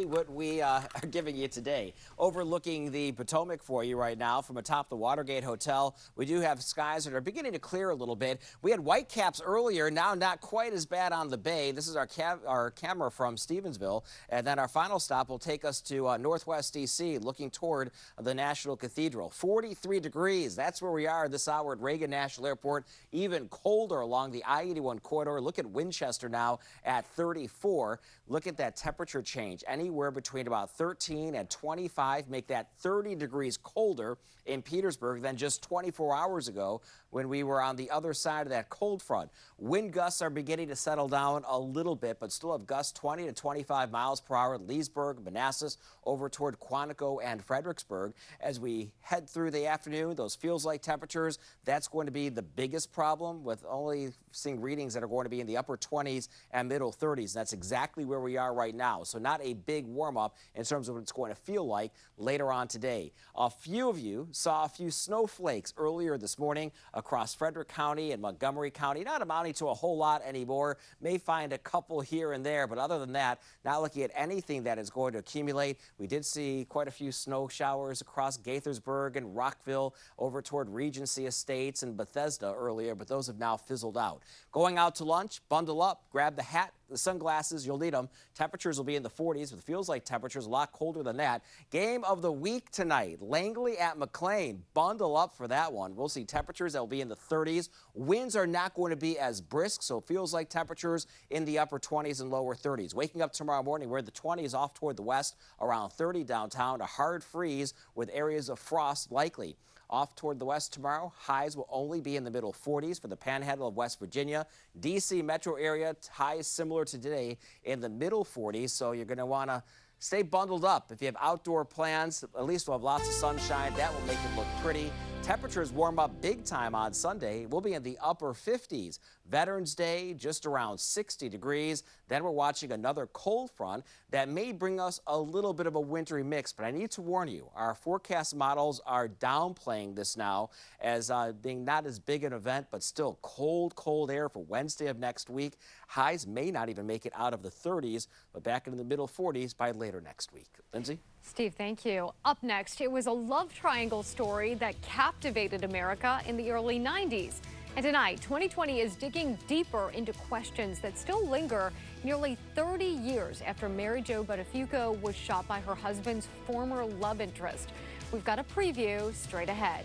What we are giving you today. Overlooking the Potomac for you right now from atop the Watergate Hotel. We do have skies that are beginning to clear a little bit. We had white caps earlier, now not quite as bad on the bay. This is our camera from Stevensville. And then our final stop will take us to Northwest D.C., looking toward the National Cathedral. 43 degrees. That's where we are this hour at Reagan National Airport. Even colder along the I-81 corridor. Look at Winchester now at 34. Look at that temperature change. Anywhere between about 13 and 25, make that 30 degrees colder in Petersburg than just 24 hours ago when we were on the other side of that cold front. Wind gusts are beginning to settle down a little bit, but still have gusts 20 to 25 miles per hour at Leesburg, Manassas, over toward Quantico and Fredericksburg. As we head through the afternoon, those feels-like temperatures, that's going to be the biggest problem, with only seeing readings that are going to be in the upper 20s and middle 30s. That's exactly where we are right now. So not a big warm-up in terms of what it's going to feel like later on today. A few of you saw a few snowflakes earlier this morning across Frederick County and Montgomery County, not amounting to a whole lot anymore. May find a couple here and there, but other than that, not looking at anything that is going to accumulate. We did see quite a few snow showers across Gaithersburg and Rockville over toward Regency Estates and Bethesda earlier, but those have now fizzled out. Going out to lunch, bundle up, grab the hat, the sunglasses, you'll need them. Temperatures will be in the 40s, but feels like temperatures a lot colder than that. Game of the week tonight, Langley at McLean. Bundle up for that one. We'll see temperatures that will be in the 30s. Winds are not going to be as brisk, so it feels like temperatures in the upper 20s and lower 30s. Waking up tomorrow morning, we're in the 20s off toward the west, around 30 downtown, a hard freeze with areas of frost likely. Off toward the west tomorrow, highs will only be in the middle 40s for the panhandle of West Virginia. D.C. metro area, highs similar to today in the middle 40s, so you're going to want to stay bundled up. If you have outdoor plans, at least we'll have lots of sunshine. That will make it look pretty. Temperatures warm up big time on Sunday. We'll be in the upper 50s. Veterans Day, just around 60 degrees. Then we're watching another cold front that may bring us a little bit of a wintry mix. But I need to warn you, our forecast models are downplaying this now as being not as big an event, but still cold air for Wednesday of next week. Highs may not even make it out of the 30s, but back into the middle 40s by later next week. Lindsay? Steve, thank you. Up next, it was a love triangle story that captivated America in the early 90s. And tonight, 2020 is digging deeper into questions that still linger nearly 30 years after Mary Jo Buttafuoco was shot by her husband's former love interest. We've got a preview straight ahead.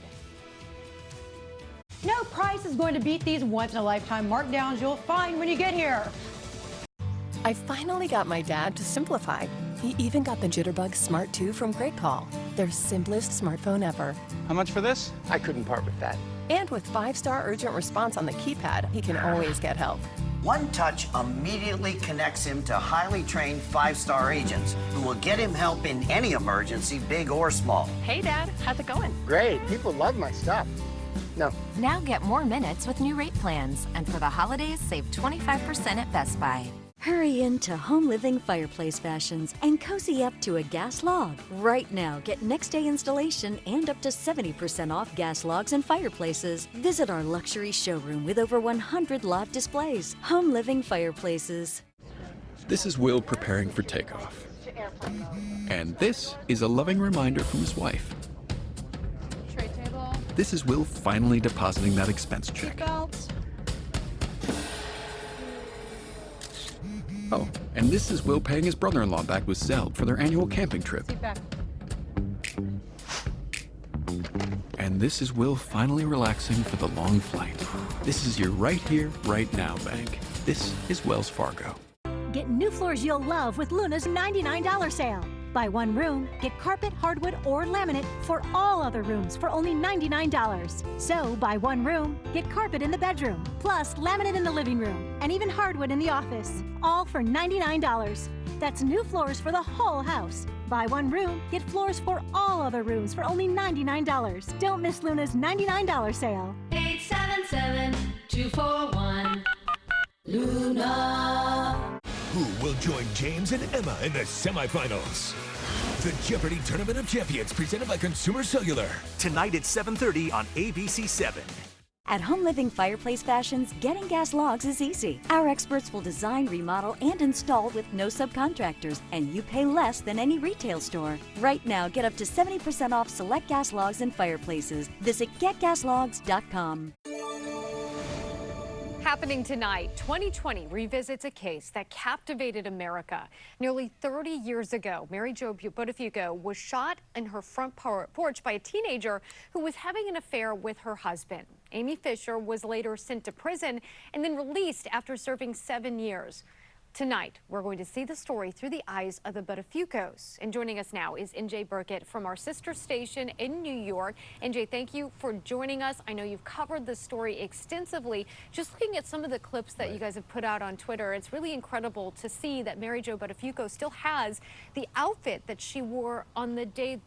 No price is going to beat these once-in-a-lifetime markdowns you'll find when you get here. I finally got my dad to simplify. He even got the Jitterbug Smart 2 from Great Call, their simplest smartphone ever. How much for this? I couldn't part with that. And with 5-star urgent response on the keypad, he can always get help. One touch immediately connects him to highly trained 5-star agents who will get him help in any emergency, big or small. Hey, Dad, how's it going? Great. People love my stuff. No. Now get more minutes with new rate plans. And for the holidays, save 25% at Best Buy. Hurry into Home Living Fireplace Fashions and cozy up to a gas log. Right now, get next day installation and up to 70% off gas logs and fireplaces. Visit our luxury showroom with over 100 lot displays. Home Living Fireplaces. This is Will preparing for takeoff. And this is a loving reminder from his wife. Tray table. This is Will finally depositing that expense check. Seatbelt. Oh, and this is Will paying his brother-in-law back with Zelle for their annual camping trip. Seat back. And this is Will finally relaxing for the long flight. This is your right here, right now bank. This is Wells Fargo. Get new floors you'll love with Luna's $99 sale. Buy one room, get carpet, hardwood, or laminate for all other rooms for only $99. So buy one room, get carpet in the bedroom, plus laminate in the living room, and even hardwood in the office, all for $99. That's new floors for the whole house. Buy one room, get floors for all other rooms for only $99. Don't miss Luna's $99 sale. 877-241 Luna. Who will join James and Emma in the semifinals? The Jeopardy Tournament of Champions presented by Consumer Cellular. Tonight at 7:30 on ABC 7. At Home Living Fireplace Fashions, getting gas logs is easy. Our experts will design, remodel, and install with no subcontractors, and you pay less than any retail store. Right now, get up to 70% off select gas logs and fireplaces. Visit getgaslogs.com. Happening tonight, 2020 revisits a case that captivated America. Nearly 30 years ago, Mary Jo Buttafuoco was shot in her front porch by a teenager who was having an affair with her husband. Amy Fisher was later sent to prison and then released after serving 7 years. Tonight, we're going to see the story through the eyes of the Buttafuocos. And joining us now is NJ Burkett from our sister station in New York. NJ, thank you for joining us. I know you've covered this story extensively. Just looking at some of the clips that you guys have put out on Twitter, it's really incredible to see that Mary Jo Buttafuoco still has the outfit that she wore on the day